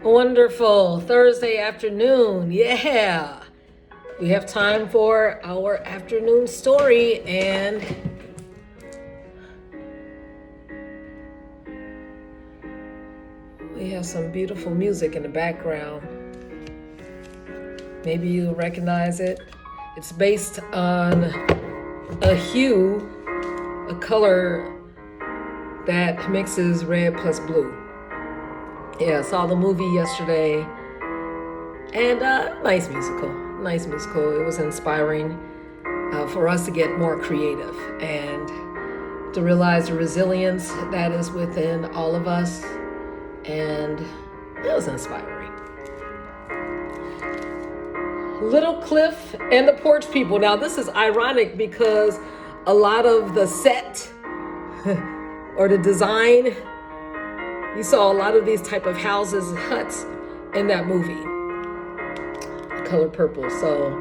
Wonderful Thursday afternoon. Yeah. We have time for our afternoon story, and we have some beautiful music in the background. Maybe you'll recognize it. It's based on a hue, a color that mixes red plus blue. Yeah, I saw the movie yesterday, and nice musical. It was inspiring for us to get more creative and to realize the resilience that is within all of us, and it was inspiring. Little Cliff and the Porch People. Now, this is ironic because a lot of the set or the design, you saw a lot of these type of houses, huts in that movie, color purple. So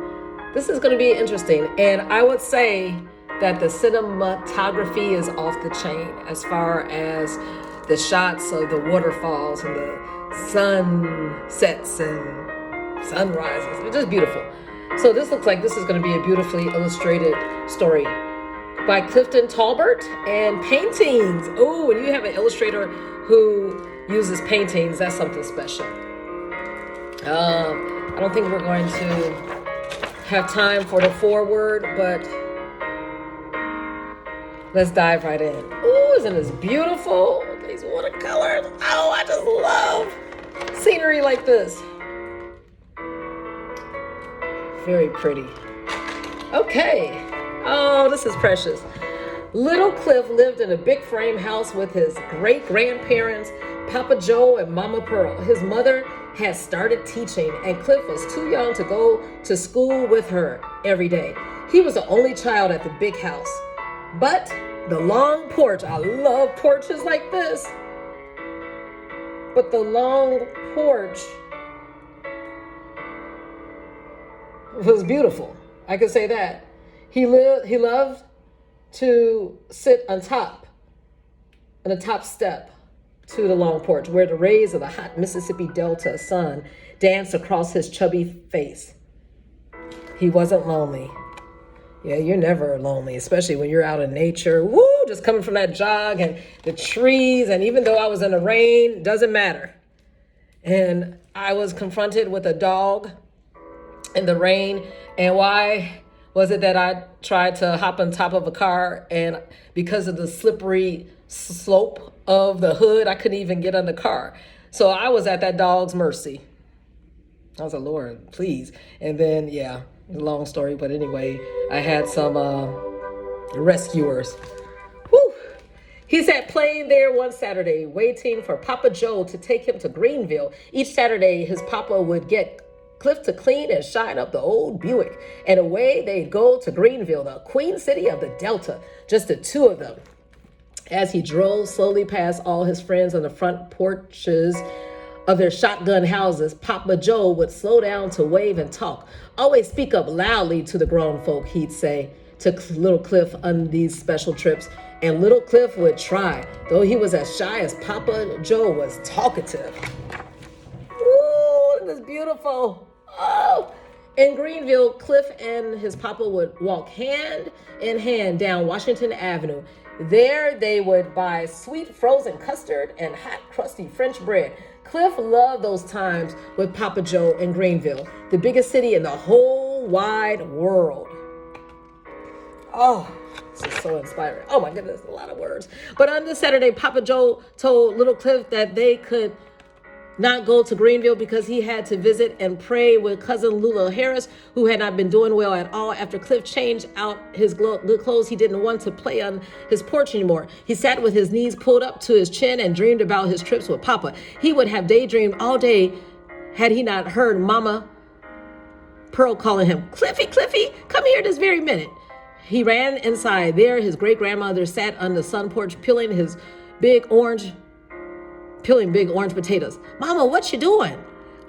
this is going to be interesting. And I would say that the cinematography is off the chain as far as the shots of the waterfalls and the sunsets and sunrises. It's just beautiful. So this looks like this is going to be a beautifully illustrated story by Clifton Talbert, and paintings. Oh, when you have an illustrator who uses paintings, that's something special. I don't think we're going to have time for the foreword, but let's dive right in. Oh, isn't this beautiful? These watercolors. Oh, I just love scenery like this. Very pretty. Okay. Oh, this is precious. Little Cliff lived in a big frame house with his great-grandparents, Papa Joe and Mama Pearl. His mother had started teaching, and Cliff was too young to go to school with her every day. He was the only child at the big house. But the long porch, I love porches like this, but the long porch was beautiful. I could say that. He loved to sit on the top step to the long porch, where the rays of the hot Mississippi Delta sun danced across his chubby face. He wasn't lonely. Yeah, you're never lonely, especially when you're out in nature. Woo, just coming from that jog and the trees. And even though I was in the rain, doesn't matter. And I was confronted with a dog in the rain. And why was it that I tried to hop on top of a car, and because of the slippery slope of the hood, I couldn't even get on the car. So I was at that dog's mercy. I was like, Lord, please. And then, yeah, long story. But anyway, I had some rescuers. Whew. He sat playing there one Saturday, waiting for Papa Joe to take him to Greenville. Each Saturday, his papa would get Cliff to clean and shine up the old Buick, and away they'd go to Greenville, the queen city of the Delta, just the two of them. As he drove slowly past all his friends on the front porches of their shotgun houses, Papa Joe would slow down to wave and talk. Always speak up loudly to the grown folk, he'd say to little Cliff on these special trips. And little Cliff would try, though he was as shy as Papa Joe was talkative. Ooh, this is beautiful. Oh, in Greenville, Cliff and his papa would walk hand in hand down Washington Avenue. There they would buy sweet frozen custard and hot crusty French bread. Cliff loved those times with Papa Joe in Greenville, the biggest city in the whole wide world. Oh, this is so inspiring. Oh my goodness, a lot of words. But on this Saturday, Papa Joe told little Cliff that they could not go to Greenville because he had to visit and pray with cousin Lula Harris, who had not been doing well at all. After Cliff changed out his good clothes, he didn't want to play on his porch anymore. He sat with his knees pulled up to his chin and dreamed about his trips with Papa. He would have daydreamed all day had he not heard Mama Pearl calling him, "Cliffy, Cliffy, come here this very minute." He ran inside. There, his great-grandmother sat on the sun porch peeling big orange potatoes. "Mama, what you doing?"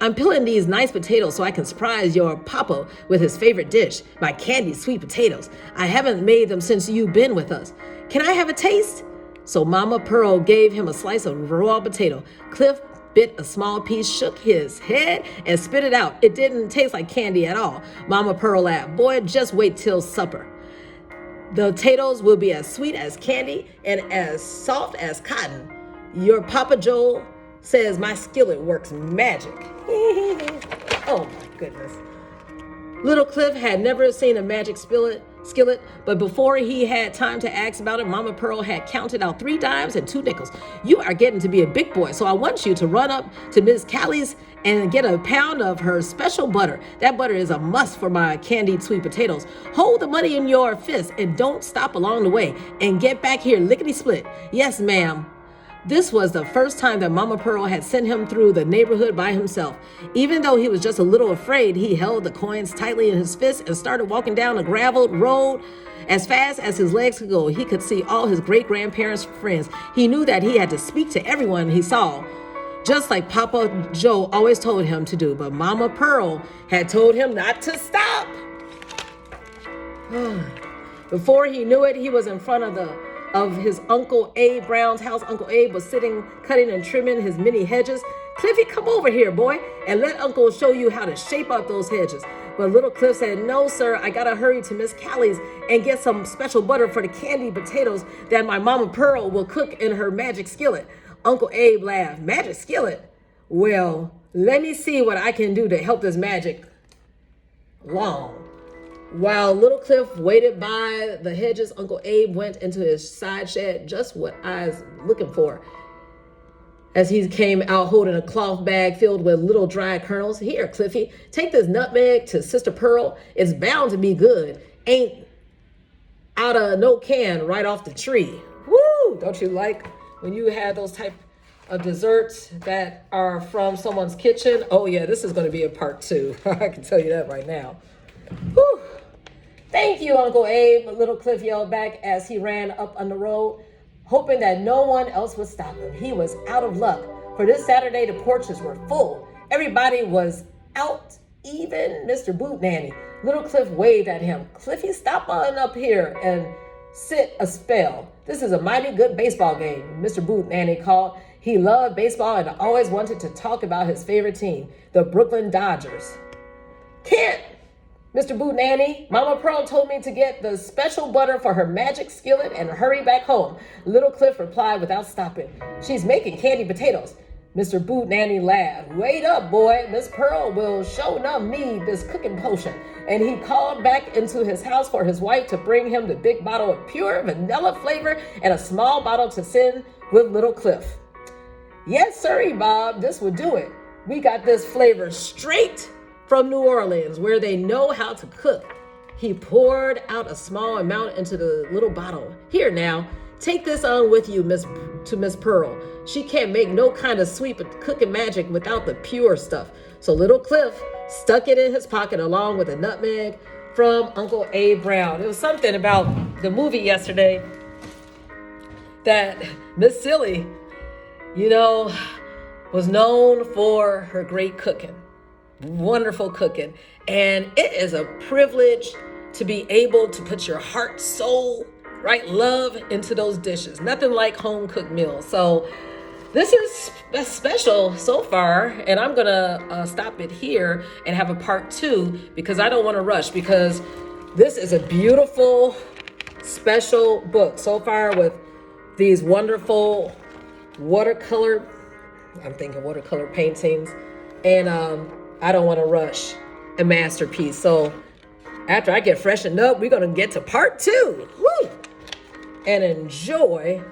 "I'm peeling these nice potatoes so I can surprise your papa with his favorite dish, my candied sweet potatoes. I haven't made them since you've been with us. Can I have a taste?" So Mama Pearl gave him a slice of raw potato. Cliff bit a small piece, shook his head, and spit it out. It didn't taste like candy at all. Mama Pearl laughed. Boy, just wait till supper. The potatoes will be as sweet as candy and as soft as cotton. Your Papa Joel says my skillet works magic. Oh my goodness. Little Cliff had never seen a magic skillet, but before he had time to ask about it, Mama Pearl had counted out 3 dimes and 2 nickels. You are getting to be a big boy, so I want you to run up to Miss Callie's and get a pound of her special butter. That butter is a must for my candied sweet potatoes. Hold the money in your fist and don't stop along the way. And get back here lickety-split. Yes, ma'am. This was the first time that Mama Pearl had sent him through the neighborhood by himself. Even though he was just a little afraid, he held the coins tightly in his fist and started walking down a graveled road as fast as his legs could go. He could see all his great-grandparents' friends. He knew that he had to speak to everyone he saw, just like Papa Joe always told him to do. But Mama Pearl had told him not to stop. Before he knew it, he was in front of his Uncle Abe Brown's house. Uncle Abe was sitting, cutting and trimming his mini hedges. Cliffy, come over here, boy, and let Uncle show you how to shape up those hedges. But little Cliff said, no, sir, I gotta hurry to Miss Callie's and get some special butter for the candied potatoes that my Mama Pearl will cook in her magic skillet. Uncle Abe laughed. Magic skillet? Well, let me see what I can do to help this magic along. While little Cliff waited by the hedges, Uncle Abe went into his side shed, just what I was looking for. As he came out holding a cloth bag filled with little dry kernels. Here, Cliffy, take this nutmeg to Sister Pearl. It's bound to be good. Ain't out of no can right off the tree. Woo! Don't you like when you have those type of desserts that are from someone's kitchen? Oh yeah, this is going to be a part 2. I can tell you that right now. Whew. Thank you, Uncle Abe, little Cliff yelled back as he ran up on the road, hoping that no one else would stop him. He was out of luck. For this Saturday, the porches were full. Everybody was out, even Mr. Boot Nanny. Little Cliff waved at him. Cliffy, stop on up here and sit a spell. This is a mighty good baseball game, Mr. Boot Nanny called. He loved baseball and always wanted to talk about his favorite team, the Brooklyn Dodgers. Can't, Mr. Boot Nanny. Mama Pearl told me to get the special butter for her magic skillet and hurry back home. Little Cliff replied without stopping. She's making candied potatoes. Mr. Boot Nanny laughed. Wait up, boy. Miss Pearl will sure enough need this cooking potion. And he called back into his house for his wife to bring him the big bottle of pure vanilla flavor and a small bottle to send with little Cliff. Yes, sirree, Bob. This would do it. We got this flavor straight from New Orleans, where they know how to cook. He poured out a small amount into the little bottle. Here now, take this on with you, to Miss Pearl. She can't make no kind of sweet cooking magic without the pure stuff. So little Cliff stuck it in his pocket along with a nutmeg from Uncle Abe Brown. It was something about the movie yesterday that Miss Silly, was known for her great cooking. Wonderful cooking. And it is a privilege to be able to put your heart, soul, right, love into those dishes. Nothing like home cooked meals. So this is special so far, and I'm gonna stop it here and have a part 2 because I don't want to rush, because this is a beautiful special book so far with these wonderful watercolor paintings, and I don't want to rush a masterpiece. So after I get freshened up, we're going to get to part 2. Woo! And enjoy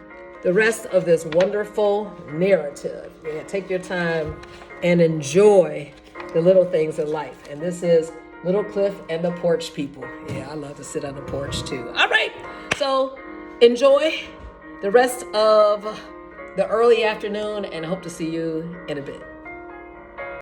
the rest of this wonderful narrative. Yeah, take your time and enjoy the little things in life. And this is Little Cliff and the Porch People. Yeah, I love to sit on the porch too. All right, so enjoy the rest of the early afternoon and hope to see you in a bit.